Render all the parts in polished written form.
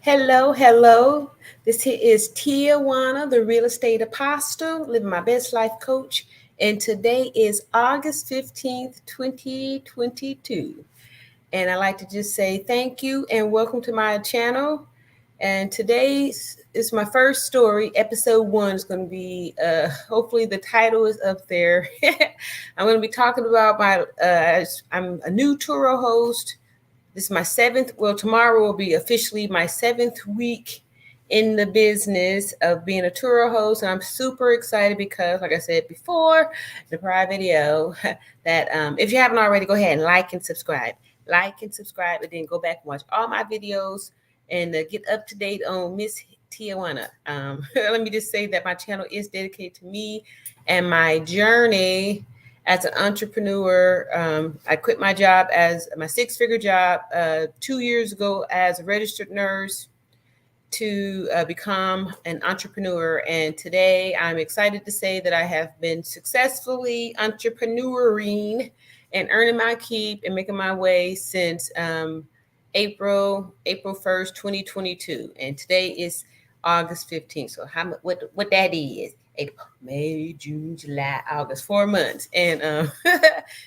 Hello, hello. This here is Tiajuana, the real estate apostle, living my best life coach. And today is August 15th, 2022. And I'd like to just say thank you and welcome to my channel. And today is my first story. Episode 1 is going to be, hopefully the title is up there. I'm going to be talking about I'm a new Turo host. This is my tomorrow will be officially my 7th week in the business of being a Turo host. And I'm super excited because, like I said before, in the prior video, that if you haven't already, go ahead and like and subscribe. Like and subscribe, and then go back and watch all my videos and get up to date on Miss Tiajuana. Let me just say that my channel is dedicated to me and my journey as an entrepreneur. I quit my job as my 6-figure job 2 years ago as a registered nurse to become an entrepreneur. And today I'm excited to say that I have been successfully entrepreneuring and earning my keep and making my way since April 1st, 2022. And today is August 15th. So what that is? April, May, June, July, August, 4 months. And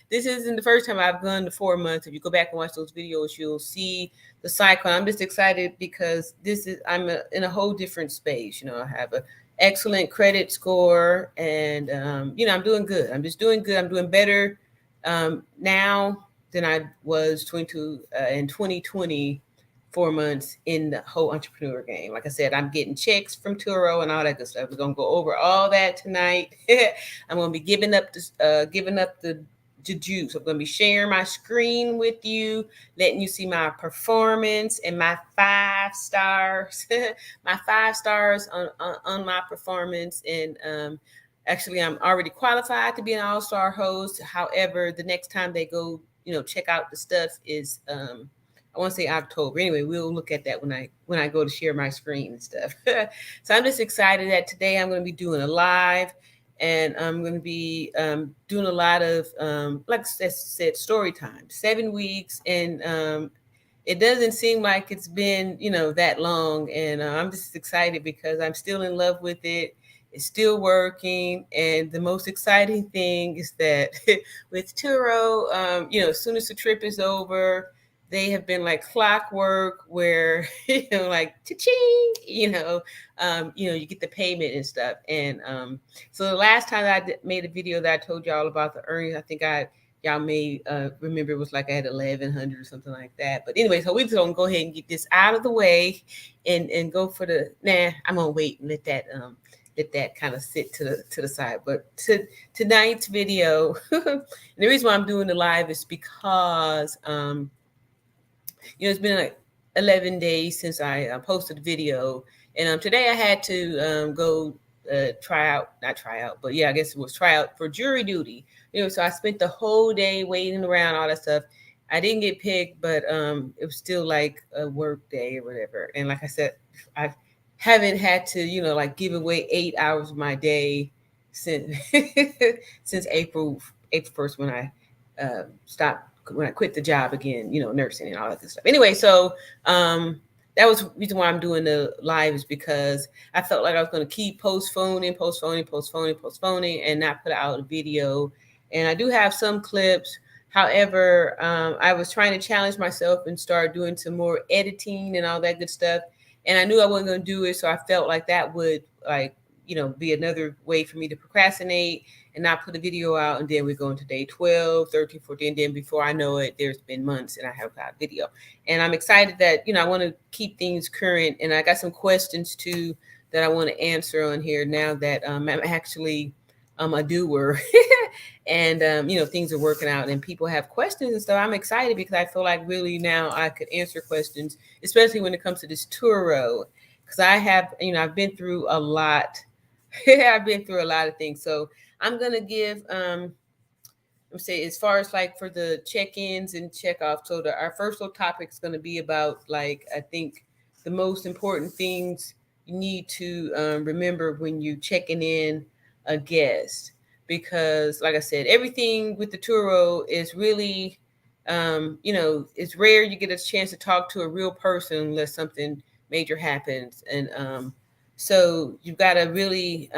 this isn't the first time I've gone to 4 months. If you go back and watch those videos, you'll see the cycle. I'm just excited because I'm in a whole different space. I have an excellent credit score, and I'm doing good. I'm just doing good. I'm doing better now than I was 22 in 2020. 4 months in the whole entrepreneur game. Like I said, I'm getting checks from Turo and all that good stuff. We're gonna go over all that tonight. I'm gonna be giving up the juice. I'm gonna be sharing my screen with you, letting you see my performance and my 5 stars, my 5 stars on my performance. And actually, I'm already qualified to be an all-star host. However, the next time they go, check out the stuff is I want to say October. Anyway, we'll look at that when I go to share my screen and stuff. So I'm just excited that today I'm going to be doing a live, and I'm going to be doing a lot of, like I said, story time. 7 weeks, and it doesn't seem like it's been, that long. And I'm just excited because I'm still in love with it. It's still working. And the most exciting thing is that with Turo, as soon as the trip is over, they have been like clockwork where, like cha-ching, you get the payment and stuff. And so the last time I made a video that I told y'all about the earnings, I think y'all may remember it was like I had 1,100 or something like that. But anyway, so we're just gonna go ahead and get this out of the way and go for I'm gonna wait and let that kind of sit to the side. But tonight's video, and the reason why I'm doing the live is because it's been like 11 days since I posted a video. And today I had to go try out, but yeah, I guess it was try out for jury duty. So I spent the whole day waiting around, all that stuff. I didn't get picked, but it was still like a work day or whatever. And like I said, I haven't had to, like give away 8 hours of my day since since April 1st when I when I quit the job again, nursing and all that good stuff. Anyway, so that was the reason why I'm doing the live, is because I felt like I was going to keep postponing and not put out a video. And I do have some clips. However, I was trying to challenge myself and start doing some more editing and all that good stuff. And I knew I wasn't going to do it. So I felt like that would be another way for me to procrastinate and not put a video out. And then we're going to day 12, 13, 14. And then before I know it, there's been months and I have got a video. And I'm excited that, I want to keep things current. And I got some questions too that I want to answer on here now that I'm actually a doer. And, things are working out and people have questions and stuff. I'm excited because I feel like really now I could answer questions, especially when it comes to this Turo. Because I have, I've been through a lot. I've been through a lot of things. So I'm going to give, let's say, as far as like for the check-ins and check-offs. So our first little topic is going to be about, like, I think the most important things you need to remember when you checking in a guest. Because like I said, everything with the Turo is really, it's rare you get a chance to talk to a real person unless something major happens. And so you've got to really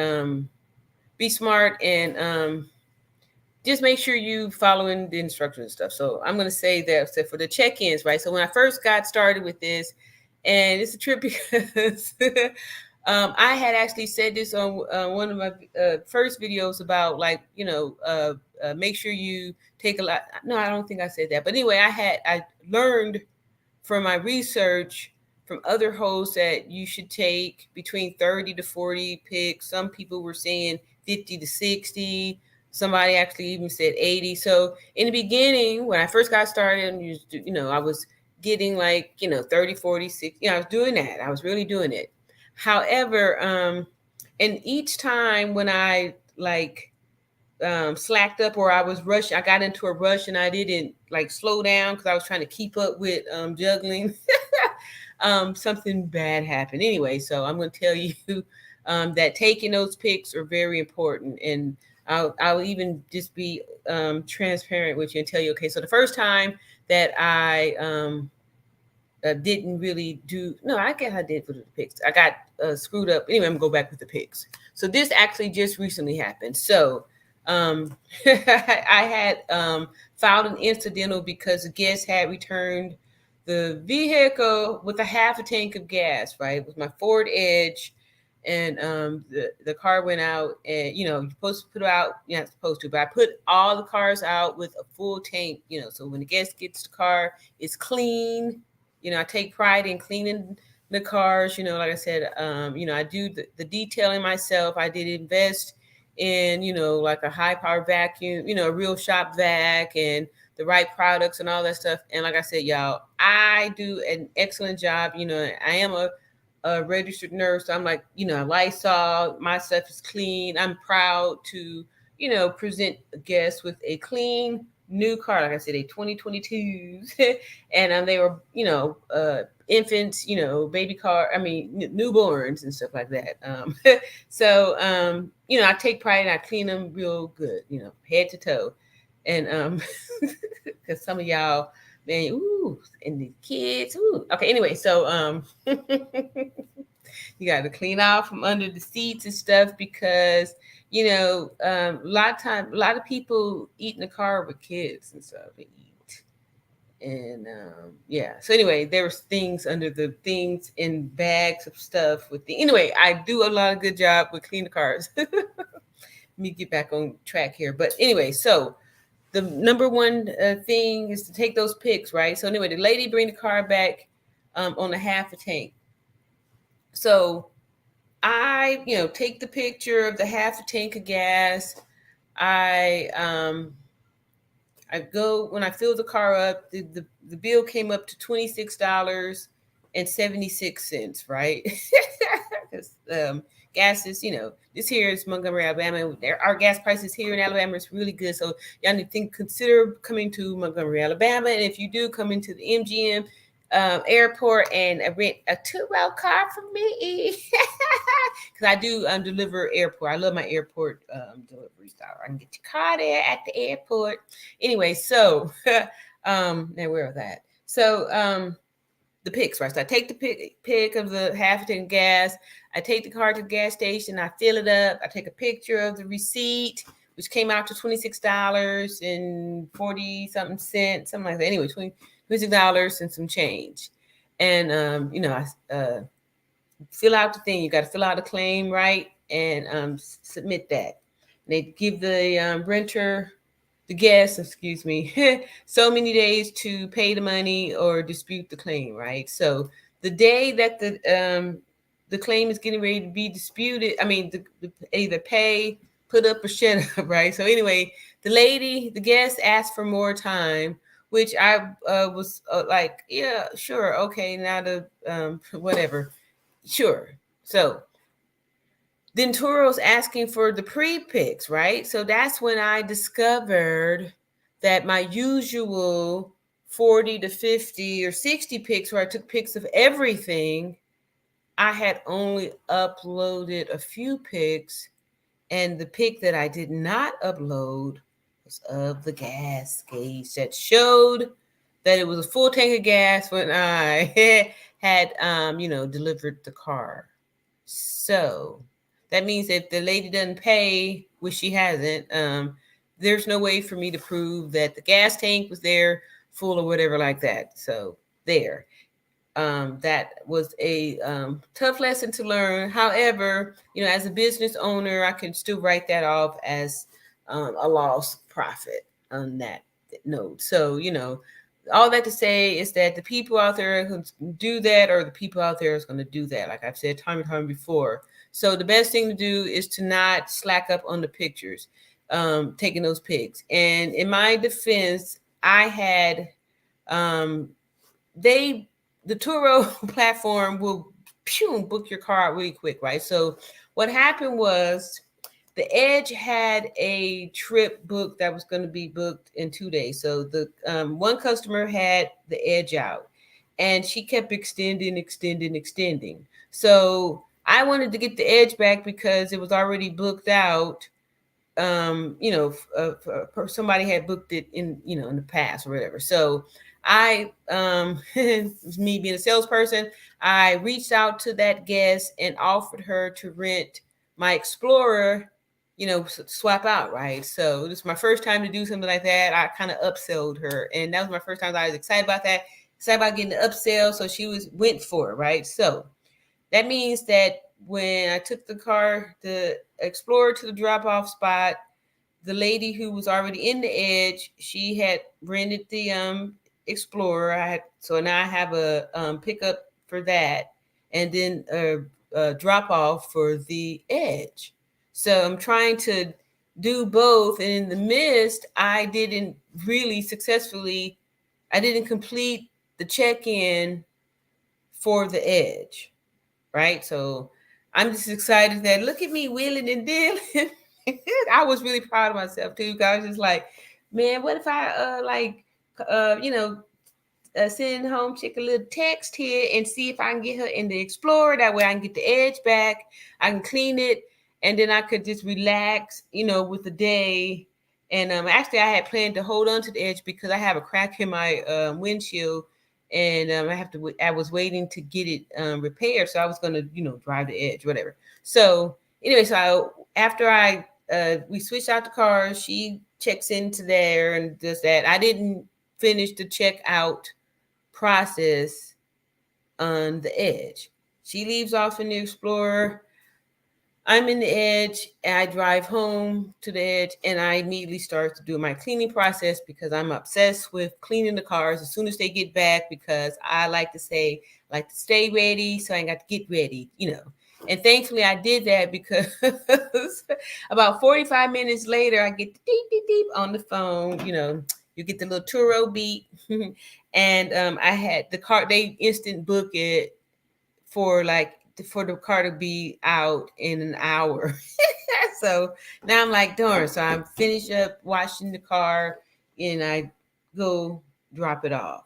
be smart and just make sure you following the instructions and stuff. So I'm going to say that, so for the check-ins, right? So when I first got started with this, and it's a trip because I had actually said this on one of my first videos about, like, make sure you take a lot. No, I don't think I said that. But anyway, I learned from my research from other hosts that you should take between 30 to 40 picks. Some people were saying 50 to 60. Somebody actually even said 80. So in the beginning, when I first got started, I was getting like, 30, 40, 60. I was doing that. I was really doing it. However, and each time when I slacked up or I was rushing, I got into a rush and I didn't like slow down because I was trying to keep up with juggling. Something bad happened. Anyway, so I'm going to tell you that taking those picks are very important. And I'll even just be transparent with you and tell you, okay, so the first time that I didn't really do, no, I guess I did for the picks. I got screwed up. Anyway, I'm going to go back with the picks. So this actually just recently happened. So I had filed an incidental because the guest had returned the vehicle with a half a tank of gas, right? It was my Ford Edge. And the car went out, and you're supposed to put out, you're not supposed to, but I put all the cars out with a full tank, so when the guest gets the car, it's clean. I take pride in cleaning the cars, like I said, I do the detailing myself. I did invest in, like a high power vacuum, a real shop vac and the right products and all that stuff. And like I said, y'all, I do an excellent job. I am a registered nurse. So I'm like, Lysol, my stuff is clean. I'm proud to, present guests with a clean new car. Like I said, a 2022s and they were, infants, baby car, newborns and stuff like that. So, I take pride and I clean them real good, head to toe. And because some of y'all, man, ooh, and the kids, ooh. Okay, anyway, so you got to clean off from under the seats and stuff because a lot of people eat in the car with kids and stuff. They eat, and so anyway, there was things under the things in bags of stuff with the. Anyway, I do a lot of good job with clean the cars. Let me get back on track here, but anyway, so the number one thing is to take those pics, right? So anyway, the lady bring the car back on a half a tank. So I, take the picture of the half a tank of gas. I go, when I fill the car up, the bill came up to $26.76, right? Because gas is, this here is Montgomery, Alabama. Our gas prices here in Alabama is really good. So y'all need to consider coming to Montgomery, Alabama. And if you do come into the MGM airport and rent a Turo car for me, because I do deliver airport. I love my airport delivery style. I can get your car there at the airport. Anyway, so now where was that? So the pics, right? So I take the pic of the half tank of gas. I take the car to the gas station. I fill it up. I take a picture of the receipt, which came out to $26.40 something cents, something like that. Anyway, $26 and some change. And I fill out the thing. You got to fill out a claim, right? And submit that. And they give the renter, the guest, excuse me, so many days to pay the money or dispute the claim, right? So the day that the claim is getting ready to be disputed, the either pay, put up or shut up, right? So anyway, the guest asked for more time, which I was like, yeah, sure, okay, now the whatever, sure. So then Turo's asking for the pre-picks, right? So that's when I discovered that my usual 40 to 50 or 60 picks, where I took pics of everything, I had only uploaded a few pics, and the pic that I did not upload was of the gas gauge that showed that it was a full tank of gas when I had, delivered the car. So that means if the lady doesn't pay, which she hasn't, there's no way for me to prove that the gas tank was there full or whatever like that. So there. That was a tough lesson to learn. However, as a business owner, I can still write that off as a lost profit on that note. So, all that to say is that the people out there who do that, or the people out there is going to do that, like I've said time and time before. So the best thing to do is to not slack up on the pictures, taking those pics. And in my defense, I had the Turo platform will book your car out really quick, right? So what happened was the Edge had a trip booked that was going to be booked in 2 days. So the one customer had the Edge out, and she kept extending. So I wanted to get the Edge back because it was already booked out. Somebody had booked it in the past or whatever. So I, me being a salesperson, I reached out to that guest and offered her to rent my Explorer, swap out, right? So this was my first time to do something like that. I kind of upsold her, and that was my first time. I was excited about that, excited about getting the upsell. So she went for it, right? So that means that when I took the Explorer to the drop-off spot, the lady who was already in the Edge, she had rented the Explorer. So now I have a pickup for that, and then a drop-off for the Edge. So I'm trying to do both, and in the midst, I didn't complete the check-in for the Edge. Right? So I'm just excited that look at me wheeling and dealing. I was really proud of myself too, because I was just like, man, what if I send home chick a little text here and see if I can get her in the Explorer. That way I can get the Edge back, I can clean it, and then I could just relax, with the day. And actually I had planned to hold on to the Edge because I have a crack in my windshield, and I was waiting to get it repaired. So I was going to, drive the Edge, whatever. So anyway, so after we switched out the cars, she checks into there and does that. I didn't finish the checkout process on the Edge. She leaves off in the Explorer. I'm in the Edge, and I drive home to the Edge, and I immediately start to do my cleaning process because I'm obsessed with cleaning the cars as soon as they get back, because I like to stay ready, so I got to get ready, And thankfully I did that, because about 45 minutes later, I get the deep, deep, deep on the phone, you get the little Turo beep. And I had the car, they instant book it for the car to be out in an hour. So now I'm like, darn. So I'm finished up washing the car, and I go drop it off.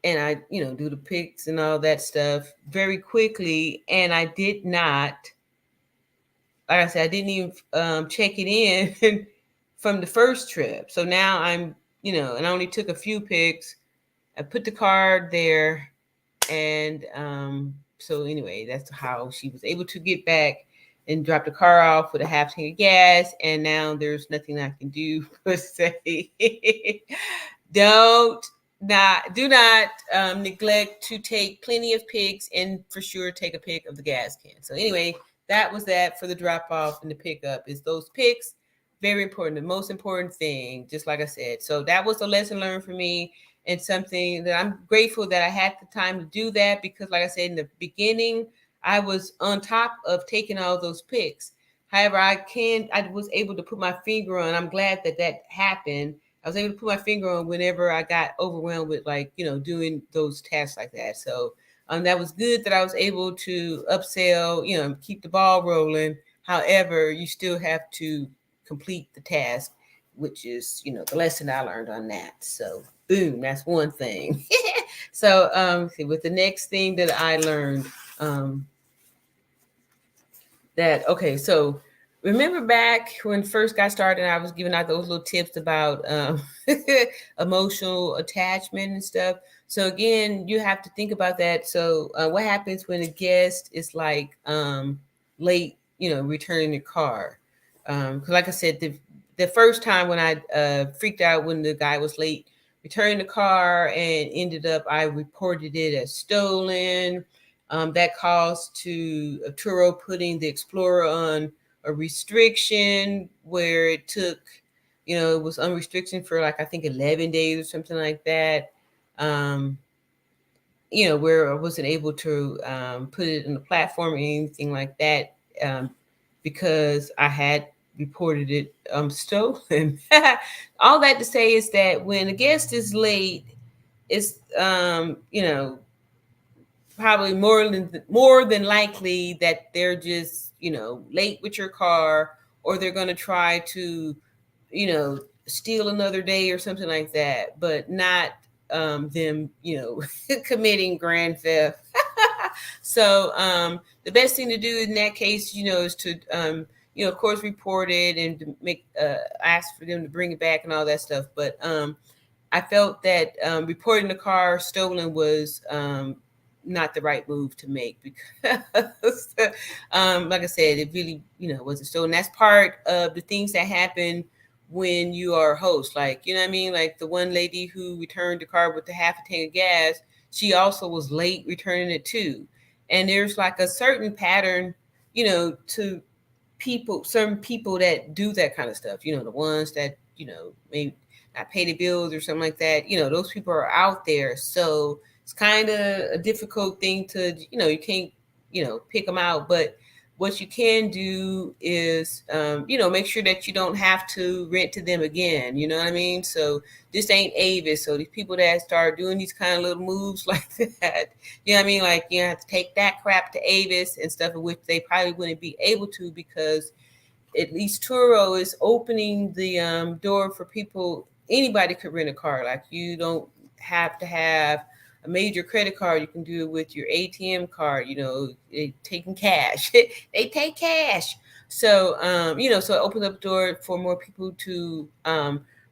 And I, do the pics and all that stuff very quickly. And I did not, like I said, I didn't even check it in from the first trip. So now I'm, and I only took a few pics. I put the car there, and so anyway, that's how she was able to get back and drop the car off with a half tank of gas. And now there's nothing I can do but say, do not neglect to take plenty of pics, and for sure take a pic of the gas can. So anyway, that was that for the drop off and the pickup. Is those pics very important, the most important thing, just like I said. So that was a lesson learned for me, and something that I'm grateful that I had the time to do that, because like I said in the beginning, I was on top of taking all those pics. However, I was able to put my finger on, I'm glad that happened. I was able to put my finger on whenever I got overwhelmed with doing those tasks like that. So that was good that I was able to upsell, keep the ball rolling. However, you still have to complete the task, which is, the lesson I learned on that. So boom, that's one thing. So with the next thing that I learned, so remember back when first got started, I was giving out those little tips about emotional attachment and stuff. So again, you have to think about that. So what happens when a guest is like late, returning the car? Because like I said, the first time when I freaked out when the guy was late returning the car and ended up, I reported it as stolen. That caused to Turo putting the Explorer on a restriction where it took, it was unrestricted for like I think 11 days or something like that. Where I wasn't able to put it in the platform or anything like that because I had reported it stolen. All that to say is that when a guest is late, it's probably more than likely that they're just late with your car, or they're going to try to steal another day or something like that, but not them committing grand theft. So the best thing to do in that case is to of course report it and to make ask for them to bring it back and all that stuff. But I felt that reporting the car stolen was not the right move to make, because like I said, it really wasn't stolen. That's part of the things that happen when you are a host. Like, you know what I mean? Like the one lady who returned the car with the half a tank of gas, she also was late returning it too. And there's like a certain pattern, to certain people that do that kind of stuff, the ones that, maybe not pay the bills or something like that. Those people are out there. So it's kind of a difficult thing to, you can't, pick them out. But what you can do is, make sure that you don't have to rent to them again. You know what I mean? So this ain't Avis. So these people that start doing these kind of little moves like that, you know what I mean? Like, you have to take that crap to Avis and stuff, which they probably wouldn't be able to, because at least Turo is opening the door for people. Anybody could rent a car. Like, you don't have to have a major credit card. You can do it with your ATM card. They taking cash. They take cash. So so it opens up the door for more people to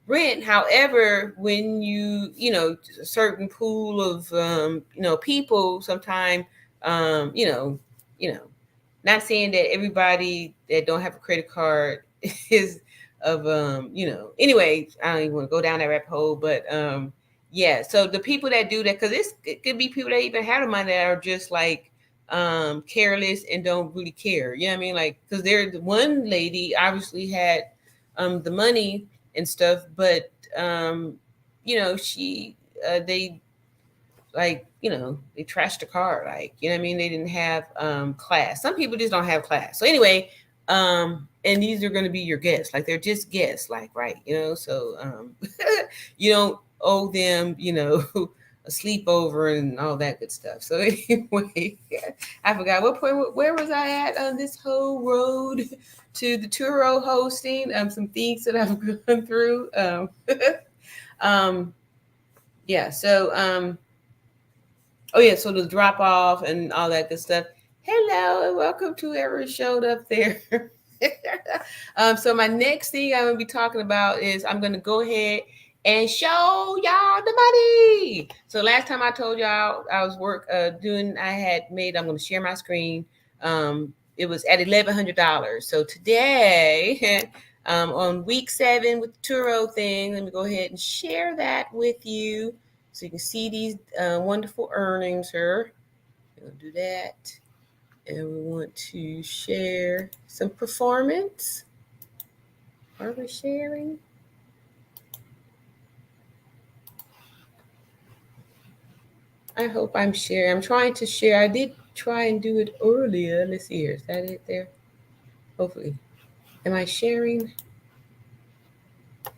rent. However, when a certain pool of people, sometimes not saying that everybody that don't have a credit card is of anyway, I don't even want to go down that rabbit hole. But yeah, so the people that do that, because it could be people that even have the money that are just like careless and don't really care. You know what I mean? Like, because there's one lady obviously had the money and stuff, but she they like, they trashed the car. Like, you know what I mean? They didn't have class. Some people just don't have class. So anyway, and these are going to be your guests. Like, they're just guests, like, right. So you don't owe them, a sleepover and all that good stuff. So anyway, I forgot what point, where was I at on this whole road to the Turo hosting? Some things that I've gone through. Yeah. So, oh yeah, so the drop off and all that good stuff. Hello and welcome to whoever showed up there. So my next thing I'm gonna be talking about is I'm gonna go ahead and show y'all the money. So last time I told y'all I was I'm gonna share my screen. It was at $1,100. So today, on week 7 with the Turo thing, let me go ahead and share that with you. So you can see these wonderful earnings here. We'll do that. And we want to share some performance. Are we sharing? I hope I'm sharing. I'm trying to share. I did try and do it earlier. Let's see here. Is that it there? Hopefully. Am I sharing? I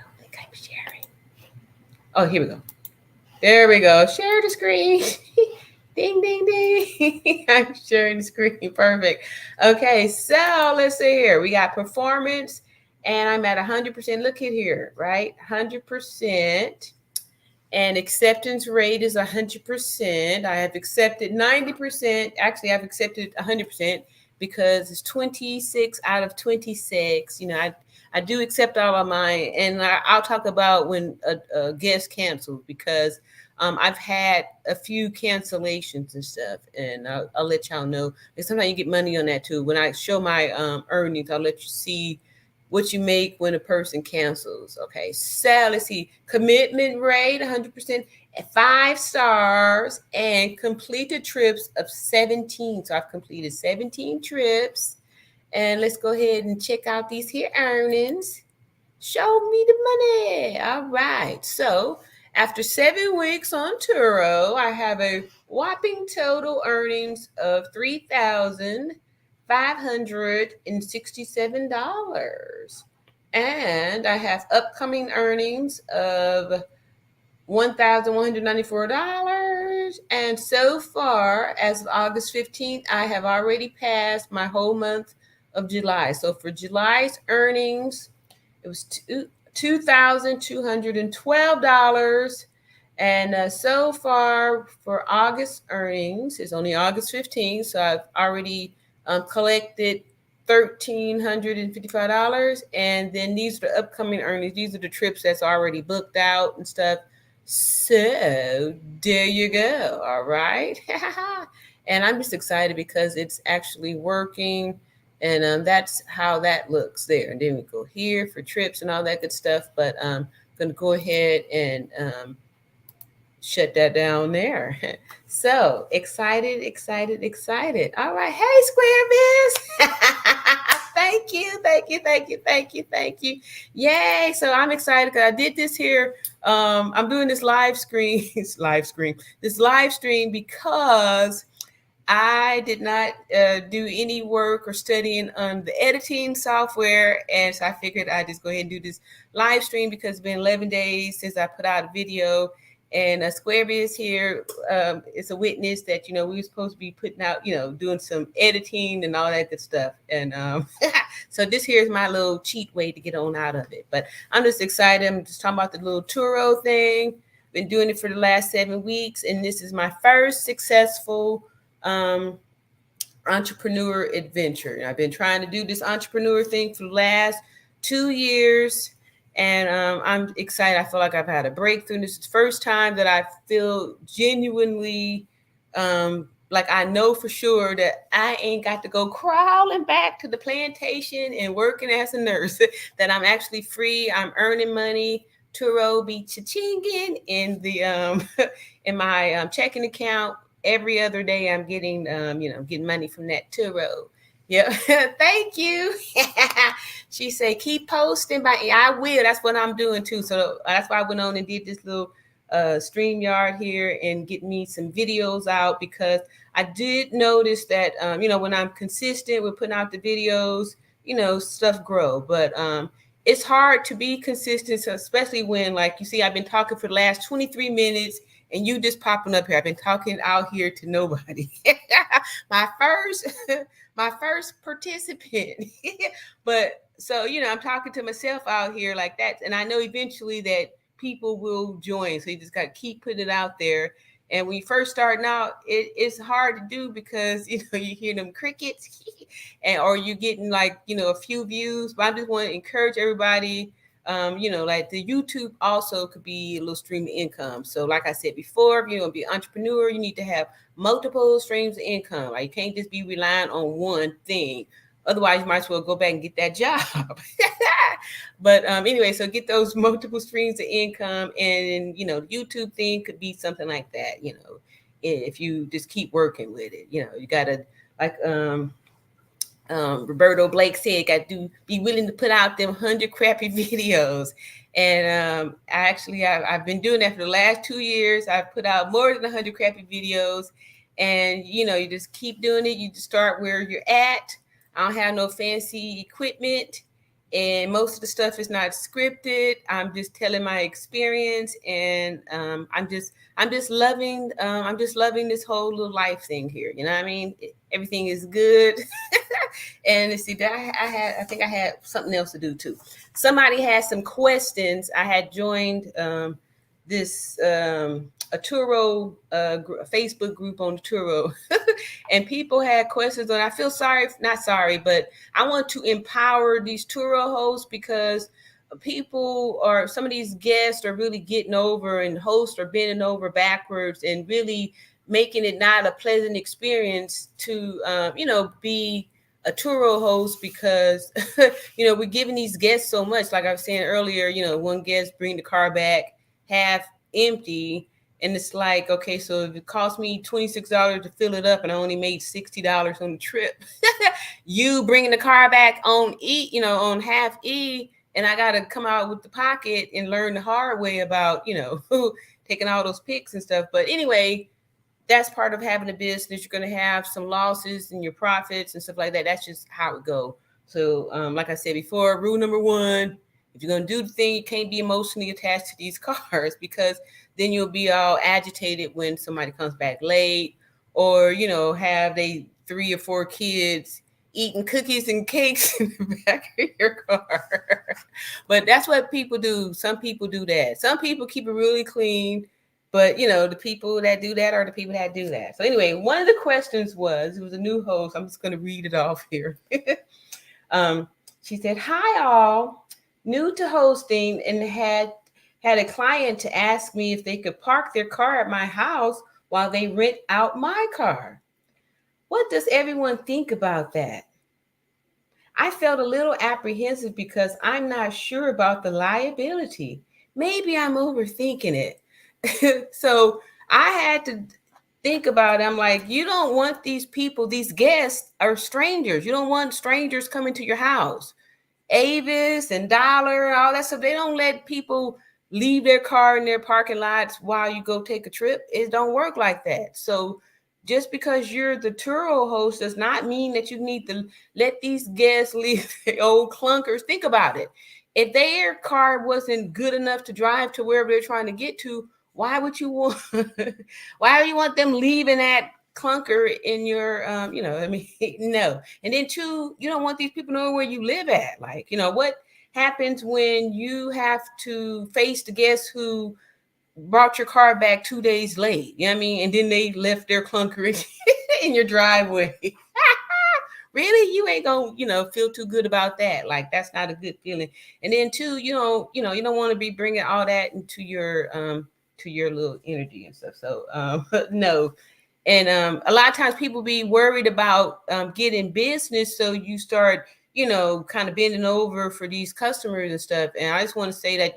don't think I'm sharing. Oh, here we go. There we go. Share the screen. Ding, ding, ding. I'm sharing the screen. Perfect. Okay, so let's see here. We got performance, and I'm at 100%. Look at here, right? 100%. And acceptance rate is 100%. I have accepted 90%. Actually, I've accepted 100% because it's 26 out of 26. I do accept all of mine, and I'll talk about when a guest cancels, because I've had a few cancellations and stuff, and I'll let y'all know. And sometimes you get money on that too. When I show my earnings, I'll let you see what you make when a person cancels. Okay, so let's see. Commitment rate 100%, 5 stars, and completed trips of 17. So I've completed 17 trips. And let's go ahead and check out these here earnings. Show me the money. All right. So after 7 weeks on Turo, I have a whopping total earnings of $3,567. And I have upcoming earnings of $1,194. And so far, as of August 15th, I have already passed my whole month of July. So for July's earnings, it was $2,212. And so far for August earnings, it's only August 15th, so I've already collected $1,355. And then these are the upcoming earnings. These are the trips that's already booked out and stuff. So there you go. All right. And I'm just excited because it's actually working. And that's how that looks there. And then we go here for trips and all that good stuff. But I'm going to go ahead and shut that down there. So excited. All right. Hey, Square Biz. Thank you. Yay. So I'm excited because I did this here. I'm doing this live stream because I did not do any work or studying on the editing software. And so I figured I'd just go ahead and do this live stream because it's been 11 days since I put out a video. And Squarebiz here is a witness that, we were supposed to be putting out, doing some editing and all that good stuff. And so this here is my little cheat way to get on out of it. But I'm just excited. I'm just talking about the little Turo thing. Been doing it for the last 7 weeks. And this is my first successful entrepreneur adventure. And I've been trying to do this entrepreneur thing for the last 2 years. And I'm excited. I feel like I've had a breakthrough. This is the first time that I feel genuinely like I know for sure that I ain't got to go crawling back to the plantation and working as a nurse, that I'm actually free. I'm earning money. Turo be cha-chinging in the in my checking account. Every other day I'm getting getting money from that Turo. Yeah, thank you. She said, keep posting. I will. That's what I'm doing too. So that's why I went on and did this little StreamYard here and get me some videos out, because I did notice that, when I'm consistent with putting out the videos, stuff grow. But it's hard to be consistent, so especially when, like, you see, I've been talking for the last 23 minutes and you just popping up here. I've been talking out here to nobody. my first participant. But so, I'm talking to myself out here like that. And I know eventually that people will join. So you just got to keep putting it out there. And when you first starting out, it's hard to do because, you hear them crickets or you're getting like, a few views. But I just want to encourage everybody. Like the YouTube also could be a little stream of income. So like I said before, if you're going to be an entrepreneur, you need to have multiple streams of income. Like, you can't just be relying on one thing. Otherwise, you might as well go back and get that job. But anyway, so get those multiple streams of income. And, the YouTube thing could be something like that, if you just keep working with it. You got to, like, Roberto Blake said, got to be willing to put out them 100 crappy videos. And I've been doing that for the last 2 years. I've put out more than 100 crappy videos. And, you just keep doing it. You just start where you're at. I don't have no fancy equipment. And most of the stuff is not scripted. I'm just telling my experience. And I'm just loving this whole little life thing here. You know what I mean? Everything is good. And let's see, I think I had something else to do too. Somebody had some questions. I had joined this a Turo a Facebook group on Turo, and people had questions. And I feel not sorry, but I want to empower these Turo hosts because people or some of these guests are really getting over, and hosts are bending over backwards and really making it not a pleasant experience to be a Turo host, because we're giving these guests so much. Like I was saying earlier, one guest bring the car back half empty, and it's like, okay, so if it cost me $26 to fill it up and I only made $60 on the trip, you bringing the car back on on half and I got to come out with the pocket and learn the hard way about taking all those pics and stuff. But anyway, that's part of having a business. You're going to have some losses in your profits and stuff like that. That's just how it goes. So like I said before, rule number one, if you're going to do the thing, you can't be emotionally attached to these cars, because then you'll be all agitated when somebody comes back late, or have they 3 or 4 kids eating cookies and cakes in the back of your car. But that's what people do. Some people do that. Some people keep it really clean. But the people that do that are the people that do that. So anyway, one of the questions was, it was a new host. I'm just going to read it off here. She said, "Hi all, new to hosting, and had a client to ask me if they could park their car at my house while they rent out my car. What does everyone think about that? I felt a little apprehensive because I'm not sure about the liability. Maybe I'm overthinking it." So I had to think about it. I'm like, you don't want these people, these guests are strangers. You don't want strangers coming to your house. Avis and Dollar, all that stuff, they don't let people leave their car in their parking lots while you go take a trip. It don't work like that. So just because you're the Turo host does not mean that you need to let these guests leave their old clunkers. Think about it. If their car wasn't good enough to drive to wherever they're trying to get to, why would you want why do you want them leaving that clunker in your no. And then 2, you don't want these people knowing where you live at. Like, what happens when you have to face the guests who brought your car back 2 days late? You know what I mean? And then they left their clunker in your driveway. Really? You ain't gonna feel too good about that. Like, that's not a good feeling. And then 2, you don't want to be bringing all that into your little energy and stuff. So no. And a lot of times people be worried about getting business, so you start kind of bending over for these customers and stuff. And I just want to say that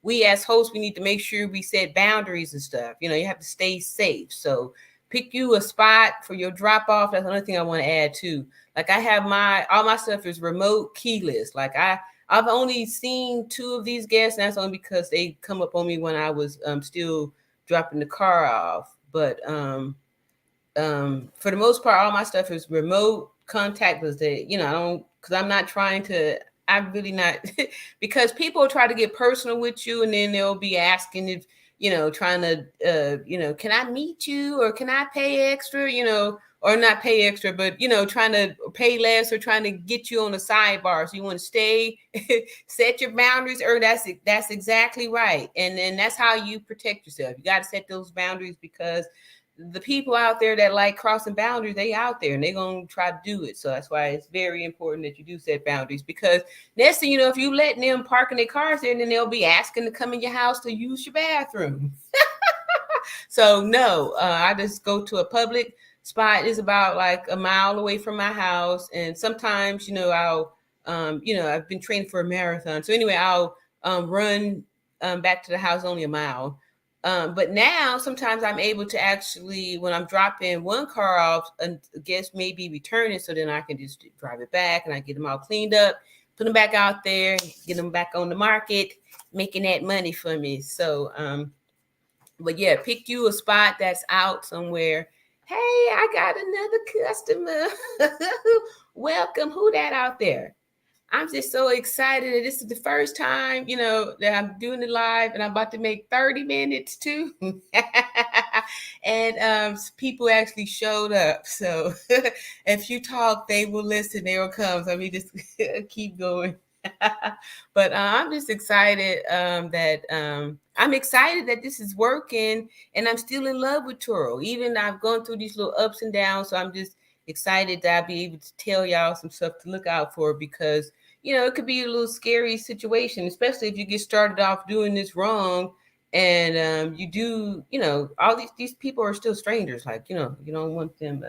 we as hosts, we need to make sure we set boundaries and stuff. You have to stay safe. So pick you a spot for your drop off. That's another thing I want to add too. Like, I have all my stuff is remote keyless. Like, I've only seen 2 of these guests, and that's only because they come up on me when I was still dropping the car off. But for the most part, all my stuff is remote contactless. That I don't, because I'm not trying to. I'm really not because people try to get personal with you, and then they'll be asking if trying to can I meet you, or can I pay extra, or not pay extra, but trying to pay less, or trying to get you on the sidebar. So you want to stay, set your boundaries, or that's exactly right. And then that's how you protect yourself. You got to set those boundaries, because the people out there that like crossing boundaries, they out there and they're going to try to do it. So that's why it's very important that you do set boundaries, because next thing you know, if you letting them parking their cars there, then they'll be asking to come in your house to use your bathroom. So no, I just go to a public spot. It's about like a mile away from my house. And sometimes, I'll, I've been training for a marathon. So anyway, I'll run back to the house only a mile. But now sometimes I'm able to actually, when I'm dropping one car off, a guest may be returning, so then I can just drive it back and I get them all cleaned up, put them back out there, get them back on the market, making that money for me. So, but yeah, pick you a spot that's out somewhere. Hey, I got another customer. Welcome. Who that out there? I'm just so excited that this is the first time, that I'm doing it live, and I'm about to make 30 minutes too. And people actually showed up. So if you talk, they will listen. They will come. So let me just keep going. But I'm just excited that I'm excited that this is working, and I'm still in love with Turo. Even I've gone through these little ups and downs, so I'm just excited that I'll be able to tell y'all some stuff to look out for, because it could be a little scary situation, especially if you get started off doing this wrong, and you do, all these people are still strangers. Like, you don't want them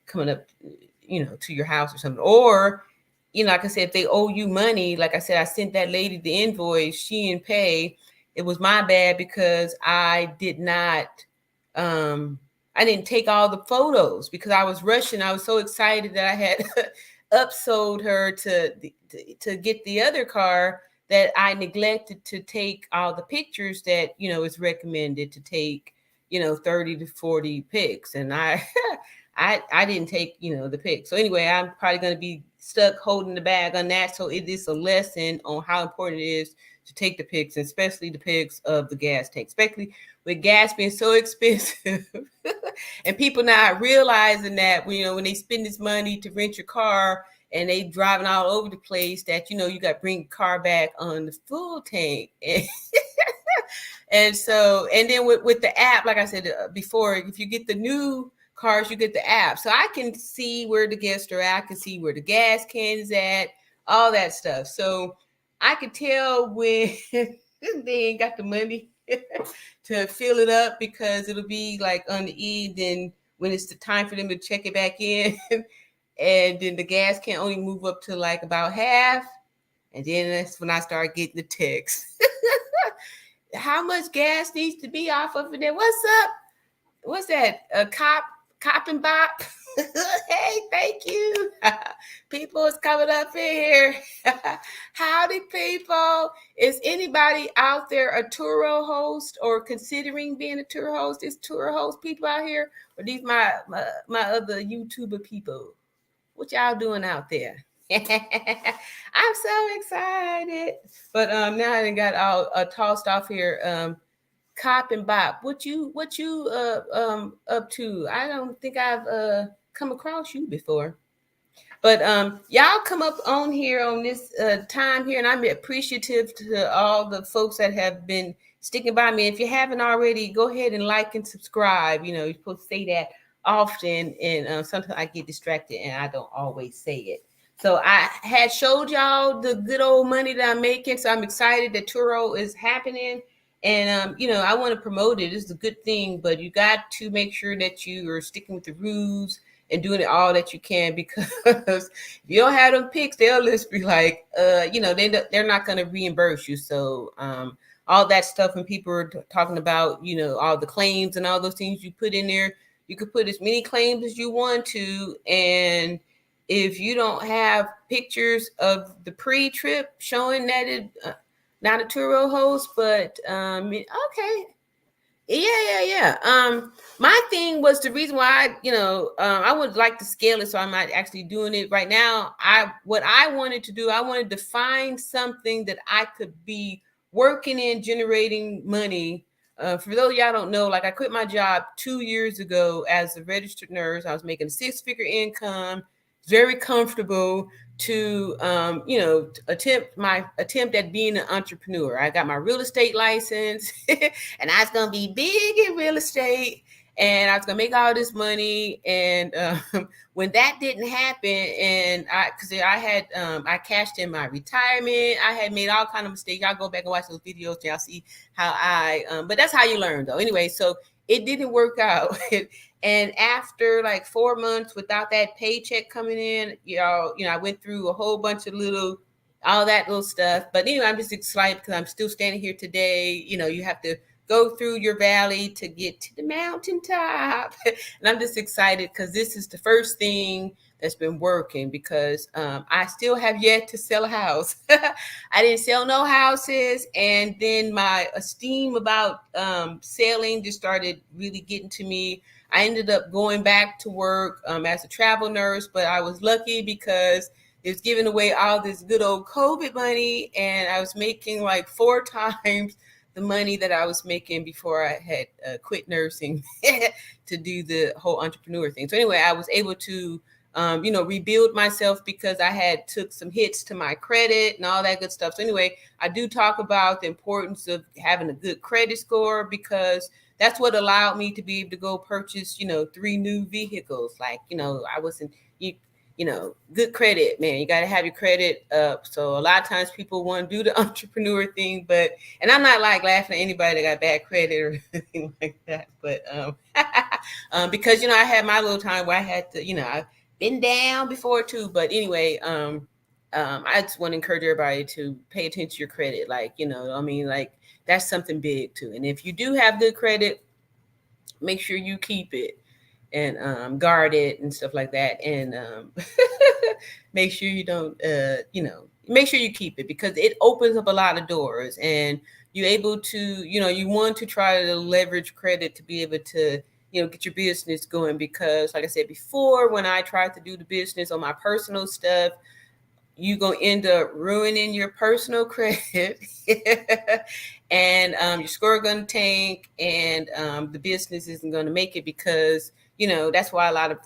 coming up, to your house or something, or like I said, if they owe you money, like I said, I sent that lady the invoice, she didn't pay. It was my bad because I didn't take all the photos because I was rushing. I was so excited that I had upsold her to get the other car, that I neglected to take all the pictures that, is recommended to take, 30 to 40 pics. And I I didn't take, the pic. So anyway, I'm probably going to be stuck holding the bag on that. So it is a lesson on how important it is to take the pics, especially the pics of the gas tank, especially with gas being so expensive and people not realizing that, when they spend this money to rent your car and they driving all over the place, that, you got to bring your car back on the full tank. And so, and then with the app, like I said before, if you get the new cars, you get the app. So I can see where the guests are at. I can see where the gas can is at, all that stuff. So I could tell when they ain't got the money to fill it up, because it'll be like on the E, then when it's the time for them to check it back in, and then the gas can only move up to like about half. And then that's when I start getting the text. How much gas needs to be off of it? What's up? What's that? A cop and bop? Hey, thank you. People is coming up in here. Howdy, people. Is anybody out there a Turo host or considering being a Turo host? Is Turo host people out here? Or these my other YouTuber people? What y'all doing out there? I'm so excited. But now I done got all tossed off here. Cop and bop, what you up to? I don't think I've come across you before. But y'all come up on here on this time here, and I'm appreciative to all the folks that have been sticking by me. If you haven't already, go ahead and like and subscribe. You're supposed to say that often, and sometimes I get distracted and I don't always say it. So I had showed y'all the good old money that I'm making, so I'm excited that Turo is happening. And I want to promote it. It's a good thing, but you got to make sure that you are sticking with the rules and doing it all that you can, because if you don't have them pics, they'll just be like, they're not going to reimburse you. So all that stuff, when people are talking about, all the claims and all those things you put in there, you could put as many claims as you want to. And if you don't have pictures of the pre-trip showing that it, not a Turo host, but okay. Yeah. My thing was, the reason why I would like to scale it, so I'm not actually doing it right now. What I wanted to do, I wanted to find something that I could be working in, generating money. For those of y'all don't know, like, I quit my job 2 years ago as a registered nurse. I was making a 6-figure income, very comfortable, to attempt at being an entrepreneur. I got my real estate license and I was gonna be big in real estate, and I was gonna make all this money. And when that didn't happen, and I cashed in my retirement, I had made all kind of mistakes. Y'all go back and watch those videos, y'all see how but that's how you learn, though. Anyway, so it didn't work out. And after like 4 months without that paycheck coming in, I went through a whole bunch of all that little stuff. But anyway, I'm just excited because I'm still standing here today. You have to go through your valley to get to the mountaintop. And I'm just excited because this is the first thing that's been working, because I still have yet to sell a house. I didn't sell no houses. And then my esteem about selling just started really getting to me. I ended up going back to work as a travel nurse, but I was lucky because it was giving away all this good old COVID money, and I was making like 4 times the money that I was making before I had quit nursing to do the whole entrepreneur thing. So anyway, I was able to rebuild myself because I had took some hits to my credit and all that good stuff. So anyway, I do talk about the importance of having a good credit score because that's what allowed me to be able to go purchase, 3 new vehicles. Like, I wasn't, good credit, man. You got to have your credit up. So a lot of times people want to do the entrepreneur thing, and I'm not like laughing at anybody that got bad credit or anything like that. But because, I had my little time where I had to, I've been down before too. But anyway, I just want to encourage everybody to pay attention to your credit. Like, like that's something big too. And if you do have good credit, make sure you keep it and guard it and stuff like that. And make sure you don't, make sure you keep it because it opens up a lot of doors and you're able to, you want to try to leverage credit to be able to, get your business going. Because like I said before, when I tried to do the business on my personal stuff, you're going to end up ruining your personal credit and your score going to tank and the business isn't going to make it because, that's why a lot of,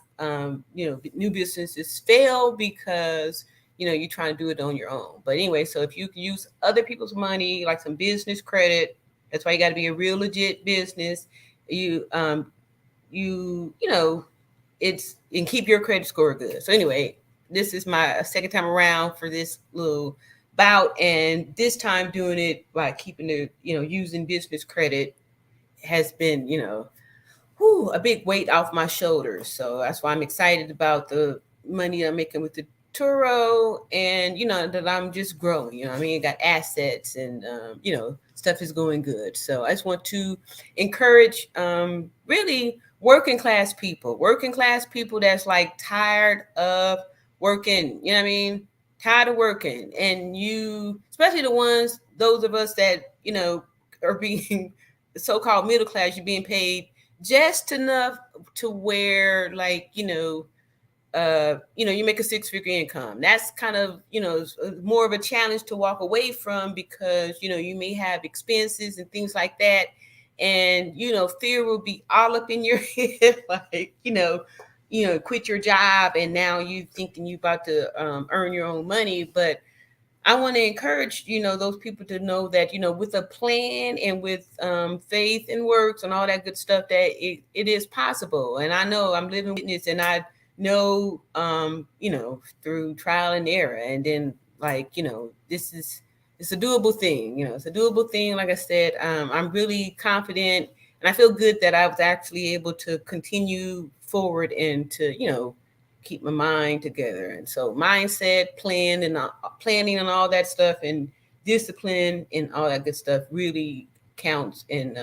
new businesses fail because, you're trying to do it on your own. But anyway, so if you can use other people's money, like some business credit, that's why you got to be a real legit business. It's and keep your credit score good. So anyway, this is my second time around for this little bout, and this time doing it by keeping the, using business credit has been, a big weight off my shoulders. So that's why I'm excited about the money I'm making with the Turo, and that I'm just growing. I got assets, and stuff is going good. So I just want to encourage really working class people that's like tired of working. Tired of working, and especially those of us that are being so-called middle class. You're being paid just enough to where, like, you make a 6-figure income. That's kind of, more of a challenge to walk away from because, you may have expenses and things like that. And, fear will be all up in your head, like, quit your job and now you thinking you about to earn your own money. But I want to encourage, those people to know that, with a plan and with faith and works and all that good stuff, that it is possible. And I know I'm living witness, and I know, through trial and error. And then, like, it's a doable thing. It's a doable thing. Like I said, I'm really confident, and I feel good that I was actually able to continue forward and to, keep my mind together. And so mindset, planning and all that stuff, and discipline and all that good stuff really counts and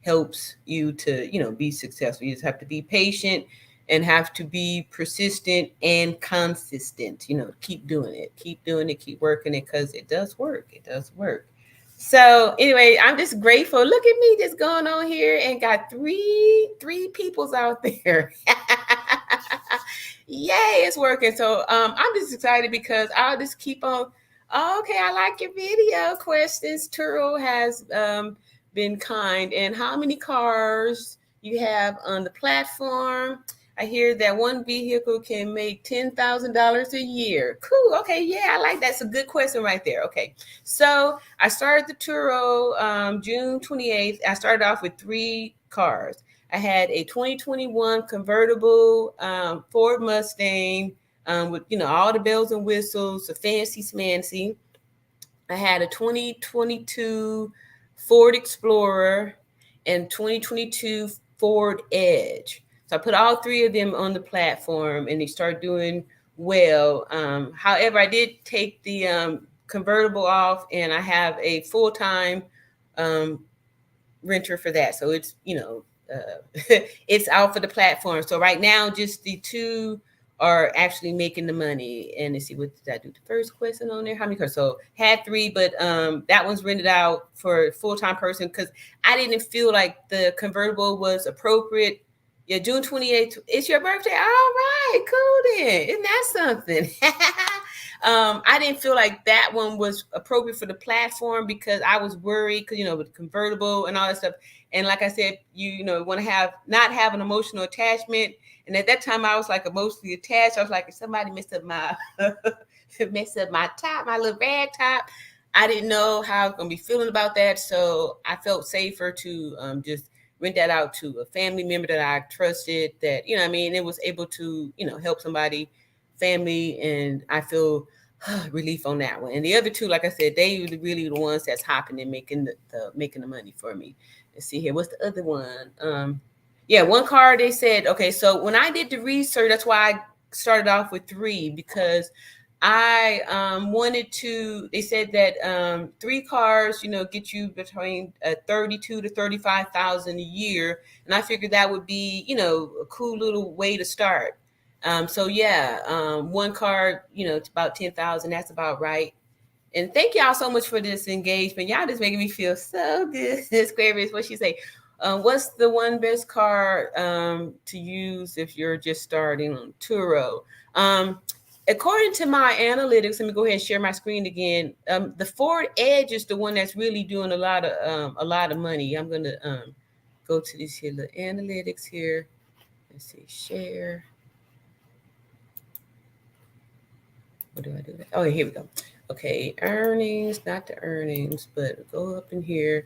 helps you to, be successful. You just have to be patient and have to be persistent and consistent. Keep doing it, keep working it, because it does work. So anyway, I'm just grateful. Look at me just going on here and got three peoples out there. Yay, it's working. So I'm just excited because I'll just keep on. Okay, I like your video questions. Turo has been kind. And how many cars you have on the platform? I hear that one vehicle can make $10,000 a year. Cool. Okay. Yeah, I like that. That's a good question right there. Okay. So I started the Turo June 28th. I started off with 3 cars. I had a 2021 convertible Ford Mustang with, all the bells and whistles, a fancy smancy. I had a 2022 Ford Explorer and 2022 Ford Edge. So I put all 3 of them on the platform, and they started doing well. However, I did take the convertible off, and I have a full-time renter for that. So it's, it's out for the platform. So right now, just the 2 are actually making the money. And let's see, what did I do? The first question on there, how many cars? So had 3, but that one's rented out for a full-time person because I didn't feel like the convertible was appropriate. Yeah, June 28th. It's your birthday. All right, cool then. Isn't that something? I didn't feel like that one was appropriate for the platform because I was worried because, with convertible and all that stuff. And like I said, you want to not have an emotional attachment. And at that time I was like emotionally attached. I was like, if somebody messed up my top, my little rag top, I didn't know how I was going to be feeling about that. So I felt safer to just rent that out to a family member that I trusted, that, it was able to, help somebody, family, and I feel relief on that one. And the other two, like I said, they were really the ones that's hopping and making the money for me. Let's see here. What's the other one? Yeah, one car they said, okay, so when I did the research, that's why I started off with 3, because I wanted to, they said that 3 cars, get you between 32 to 35,000 a year. And I figured that would be, a cool little way to start. So yeah, one car, it's about 10,000. That's about right. And thank y'all so much for this engagement. Y'all just making me feel so good. Aquarius, what she say? What's the one best car to use if you're just starting on Turo? According to my analytics, let me go ahead and share my screen again. The Ford Edge is the one that's really doing a lot of money. I'm gonna go to this here, the analytics here. Let's see, share. What do I do? Oh, here we go. Okay, earnings, not the earnings, but go up in here.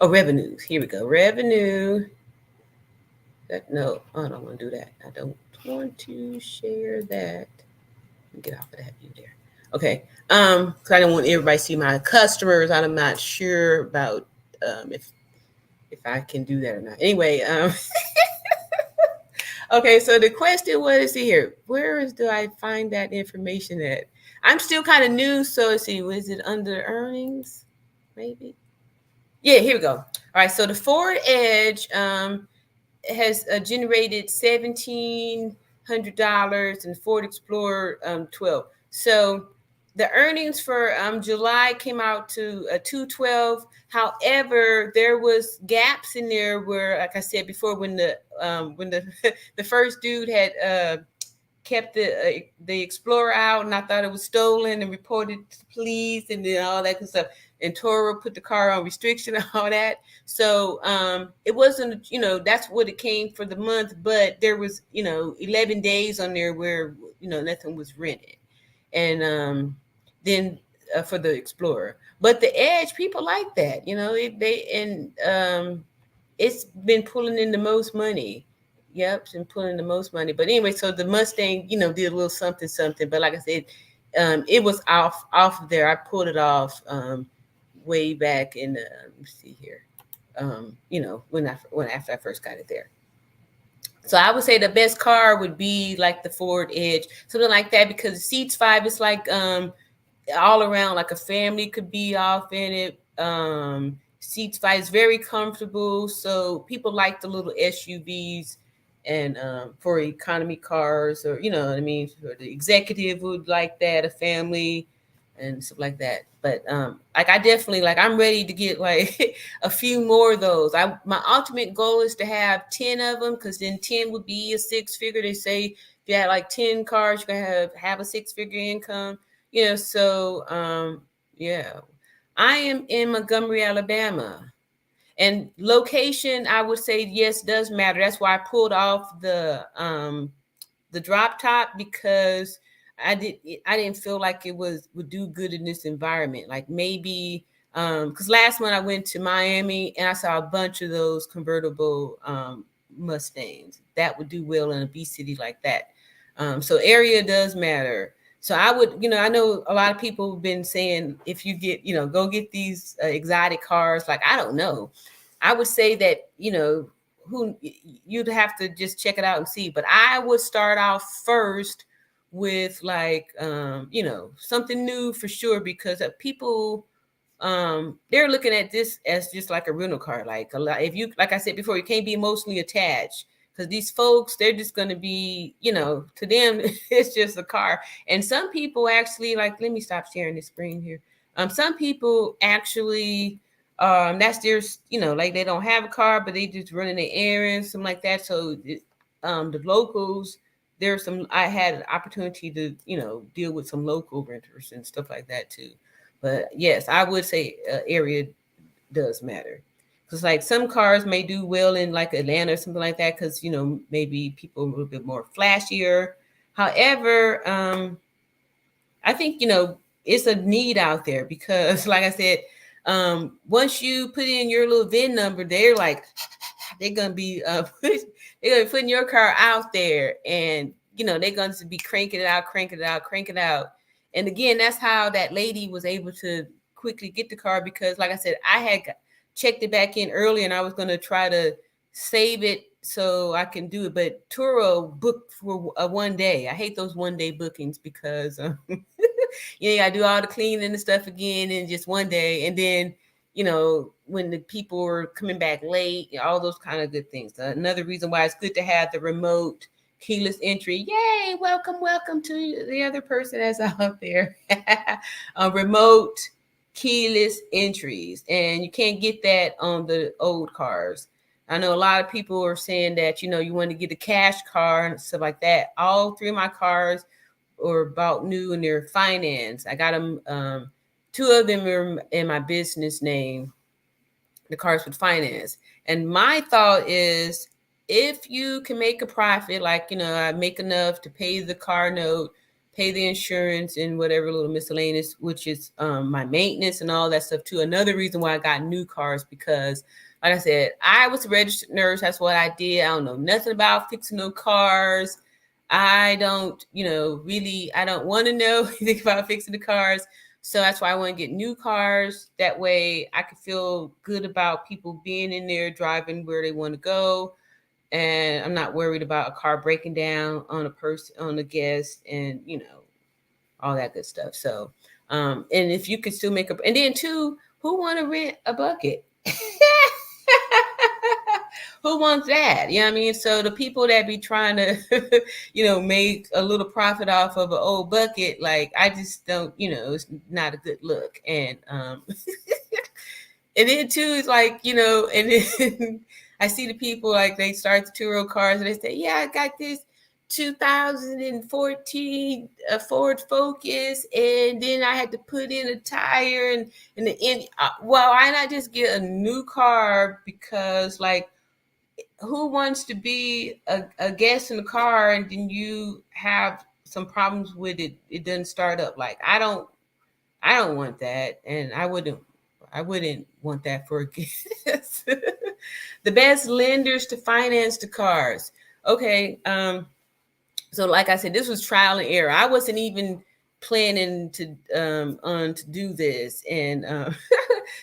Revenues. Here we go. Revenue. No, I don't want to do that. I don't want to share that. Get off of that view there. Okay. Because I don't want everybody to see my customers. I'm not sure about if I can do that or not. Anyway, okay, so the question was here. Do I find that information at? I'm still kind of new, so let's see. Was it under earnings? Maybe. Yeah, here we go. All right, so the Ford Edge has generated $1,700, and Ford Explorer $12. So the earnings for July came out to $212. However, there was gaps in there where, like I said before, when the the first dude had kept the Explorer out, and I thought it was stolen and reported to police and then all that kind of stuff. And Turo put the car on restriction and all that. So it wasn't, that's what it came for the month, but there was, 11 days on there where, nothing was rented. And then for the Explorer. But the Edge, people like that, it's been pulling in the most money. Yep, it's been pulling the most money. But anyway, so the Mustang, did a little something. But like I said, it was off of there. I pulled it off way back in let me see here. After I first got it there. So I would say the best car would be like the Ford Edge, something like that, because the seats 5 is like all around, like a family could be off in it. Seats 5 is very comfortable, so people like the little SUVs, and for economy cars, or for the executive would like that, a family and stuff like that. But I definitely, I'm ready to get like a few more of those. My ultimate goal is to have 10 of them, because then 10 would be a 6-figure. They say if you had like 10 cars, you can have a 6-figure income. So yeah. I am in Montgomery, Alabama. And location, I would say, yes, does matter. That's why I pulled off the drop top, because I didn't feel like it would do good in this environment. Like maybe because last month I went to Miami and I saw a bunch of those convertible Mustangs that would do well in a B city like that. So area does matter. So I would, I know a lot of people have been saying, if you get, go get these exotic cars. Like, I don't know. I would say that, who you'd have to just check it out and see. But I would start off first with something new for sure, because people they're looking at this as just like a rental car. Like if you, like I said before, you can't be emotionally attached, because these folks, they're just going to be, to them it's just a car. And some people actually, like, let me stop sharing this screen here. Some people actually that's their, like they don't have a car, but they just running their errands, something like that. So the locals, there's some, I had an opportunity to, deal with some local renters and stuff like that too. But yes, I would say area does matter. Because like some cars may do well in like Atlanta or something like that, because maybe people are a little bit more flashier. However, I think it's a need out there because, like I said, once you put in your little VIN number, they're gonna be they're gonna be putting your car out there, and they're going to be cranking it out, cranking it out, cranking it out. And again, that's how that lady was able to quickly get the car, because like I said, I had checked it back in earlier, and I was going to try to save it so I can do it. But Turo booked for a 1 day. I hate those 1 day bookings because you gotta do all the cleaning and stuff again in just 1 day, and then when the people are coming back late, all those kind of good things. Another reason why it's good to have the remote keyless entry. Yay! Welcome to the other person that's out there. Remote keyless entries, and you can't get that on the old cars. I know a lot of people are saying that you want to get a cash car and stuff like that. All three of my cars are about new and they're financed. I got them. Two of them are in my business name, the cars with finance. And my thought is, if you can make a profit, like, I make enough to pay the car note, pay the insurance and whatever little miscellaneous, which is my maintenance and all that stuff too. Another reason why I got new cars, because like I said, I was a registered nurse. That's what I did. I don't know nothing about fixing no cars. I don't, really, I don't want to know anything about fixing the cars. So that's why I want to get new cars. That way I can feel good about people being in there, driving where they want to go. And I'm not worried about a car breaking down on a person, on a guest, and, all that good stuff. So, and if you can still make and then two, who want to rent a bucket? Who wants that? You know what I mean? So the people that be trying to, make a little profit off of an old bucket, like, I just don't, it's not a good look. And and then too, it's like, and then I see the people, like, they start the Turo cars and they say, yeah, I got this 2014 Ford Focus, and then I had to put in a tire and the end. Well, why not just get a new car? Because, like, who wants to be a guest in the car and then you have some problems with it? It doesn't start up. Like, I don't want that, and I wouldn't want that for a guest. The best lenders to finance the cars. Okay, so like I said, this was trial and error. I wasn't even planning to do this, and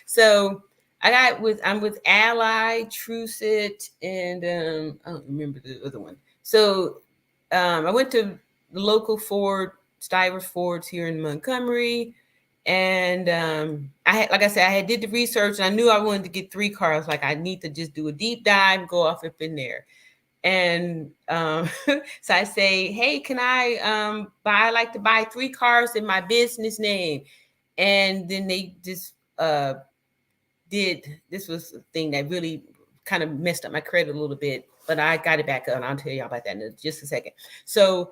so I'm with Ally, Trucet, and I don't remember the other one. So I went to the local Stivers Fords here in Montgomery, and like I said, I did the research, and I knew I wanted to get 3 cars. Like, I need to just do a deep dive, go off up in there. And so I say, hey, can I like to buy 3 cars in my business name? And then they just this was the thing that really kind of messed up my credit a little bit, but I got it back up, and I'll tell you about that in just a second. So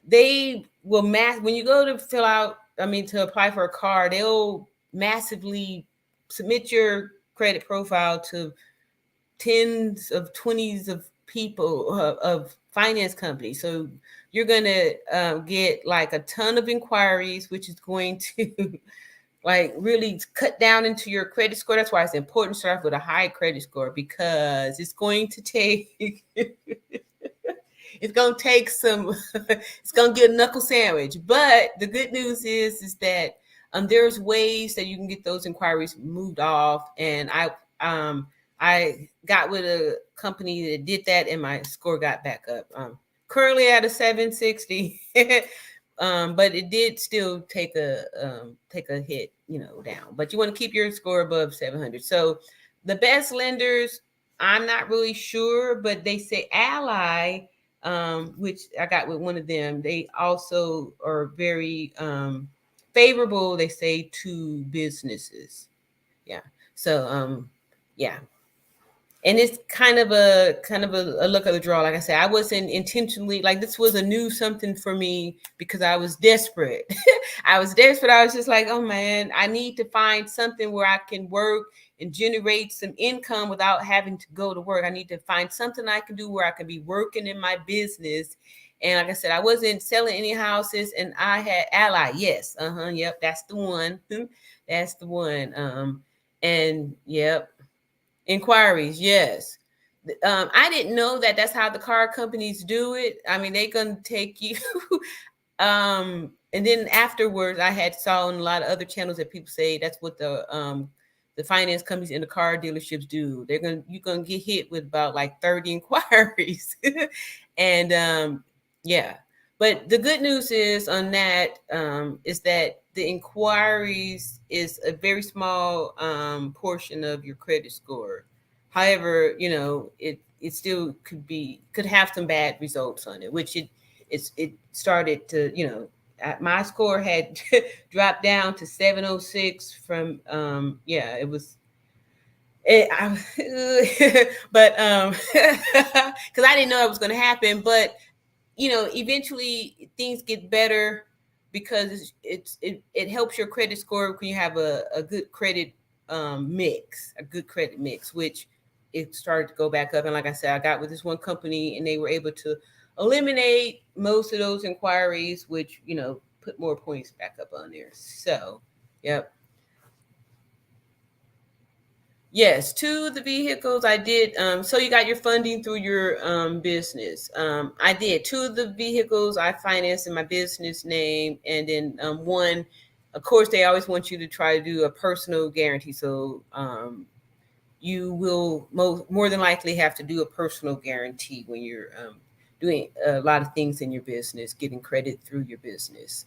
they will when you go to to apply for a car, they'll massively submit your credit profile to tens of 20s of people of finance companies. So you're going to get like a ton of inquiries, which is going to like really cut down into your credit score. That's why it's important to start with a high credit score, because it's going to take it's going to take some it's going to get a knuckle sandwich. But the good news is that there's ways that you can get those inquiries moved off. And I got with a company that did that, and my score got back up. Currently at a 760, but it did still take a hit, down. But you want to keep your score above 700. So the best lenders, I'm not really sure, but they say Ally, which I got with one of them. They also are very favorable, they say, to businesses. Yeah. So yeah. And it's kind of a luck of the draw. Like I said, I wasn't intentionally, like, this was a new something for me because I was desperate. I was desperate. I was just like, oh man, I need to find something where I can work and generate some income without having to go to work. I need to find something I can do where I can be working in my business. And like I said, I wasn't selling any houses, and I had Ally. Yes, yep, that's the one. That's the one. And yep, inquiries, yes. I didn't know that that's how the car companies do it. I mean, they gonna take you. And then afterwards, I had saw on a lot of other channels that people say that's what the finance companies and the car dealerships do. You're gonna get hit with about like 30 inquiries, and yeah. But the good news is on that is that the inquiries is a very small portion of your credit score. However, it still could have some bad results on it, which it started to, my score had dropped down to 706 from it was but because I didn't know it was going to happen. But eventually things get better because it helps your credit score when you have a good credit mix, which it started to go back up. And like I said, I got with this one company and they were able to eliminate most of those inquiries, which put more points back up on there. So yep. Yes, to the vehicles I did. So you got your funding through your business. I did two of the vehicles I financed in my business name, and then one, of course, they always want you to try to do a personal guarantee. So you will more than likely have to do a personal guarantee when you're doing a lot of things in your business, getting credit through your business.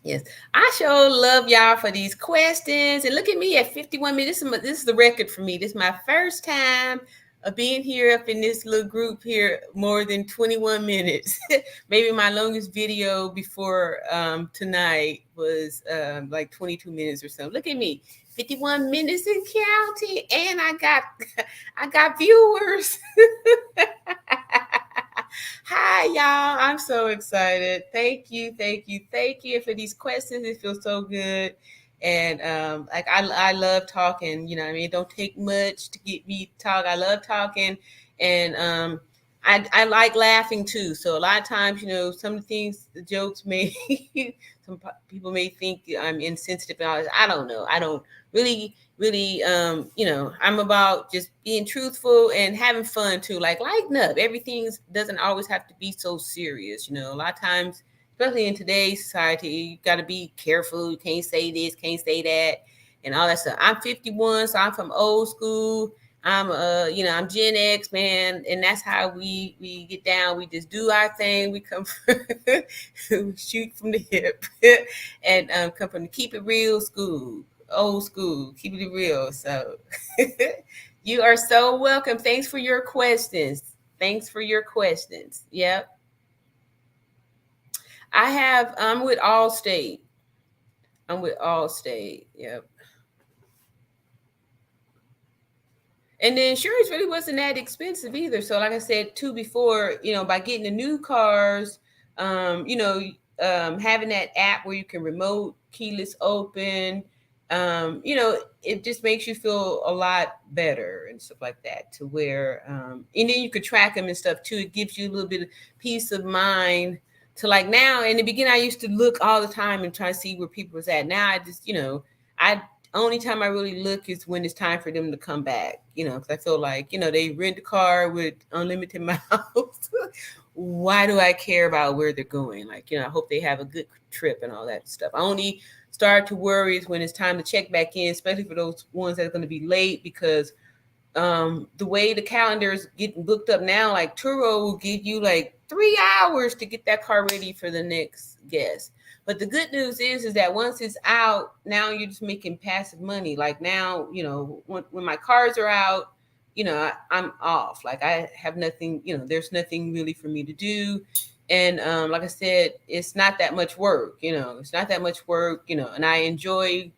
Yes, I sure love y'all for these questions. And look at me at 51 minutes. This is the record for me. This is my first time of being here up in this little group here more than 21 minutes. Maybe my longest video before tonight was like 22 minutes or so. Look at me, 51 minutes in counting, and I got viewers. Hi, y'all. I'm so excited. Thank you for these questions. It feels so good. And like I love talking, you know what I mean? It don't take much to get me to talk. I love talking. And I like laughing too. So a lot of times, some of the things, the jokes may, some people may think I'm insensitive and all this. I don't know. I don't really, I'm about just being truthful and having fun too. Like, lighten up. Everything doesn't always have to be so serious. A lot of times, especially in today's society, you got to be careful. You can't say this, can't say that, and all that stuff. I'm 51, so I'm from old school. I'm Gen X, man, and that's how we get down. We just do our thing. We come from, we shoot from the hip, and come from the keep it real school, old school, keep it real. So you are so welcome. Thanks for your questions. Yep. I'm with Allstate. Yep. And the insurance really wasn't that expensive either. So like I said too before, by getting the new cars, having that app where you can remote keyless open, it just makes you feel a lot better and stuff like that, to where, and then you could track them and stuff too. It gives you a little bit of peace of mind. To, like, now, in the beginning, I used to look all the time and try to see where people was at. Now I just, I only time I really look is when it's time for them to come back, because I feel like, they rent a car with unlimited miles. Why do I care about where they're going? Like, I hope they have a good trip and all that stuff. I only start to worry when it's time to check back in, especially for those ones that are going to be late, because the way the calendar is getting booked up now, like Turo will give you like 3 hours to get that car ready for the next guest. But the good news is that once it's out, now you're just making passive money. Like now, when my cars are out, I'm off. Like, I have nothing, there's nothing really for me to do. And like I said, it's not that much work, and I enjoy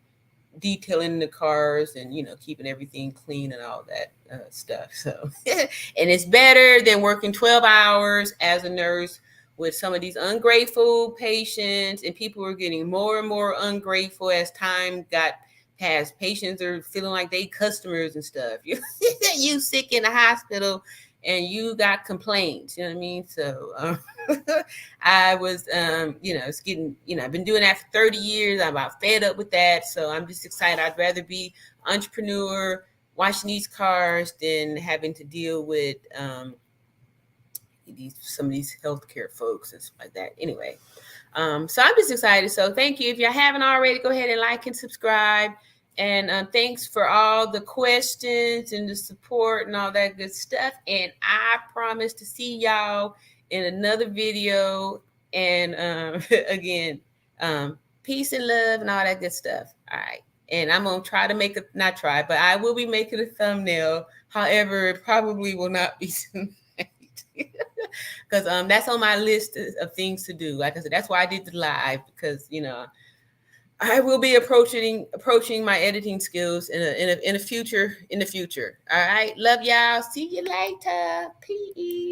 detailing the cars and, keeping everything clean and all that stuff. So, and it's better than working 12 hours as a nurse with some of these ungrateful patients, and people are getting more and more ungrateful as time got past. Patients are feeling like they customers and stuff. You sick in the hospital and you got complaints, you know what I mean? So I was, it's getting, I've been doing that for 30 years. I'm about fed up with that. So I'm just excited. I'd rather be entrepreneur washing these cars than having to deal with some of these healthcare folks and stuff like that. Anyway, so I'm just excited. So thank you. If you haven't already, go ahead and like and subscribe. And thanks for all the questions and the support and all that good stuff. And I promise to see y'all in another video. And again, peace and love and all that good stuff. All right. And I'm going to try to not try, but I will be making a thumbnail. However, it probably will not be tonight. Because that's on my list of things to do. Like I said, that's why I did the live, because I will be approaching my editing skills in the future. All right, love y'all. See you later. Peace.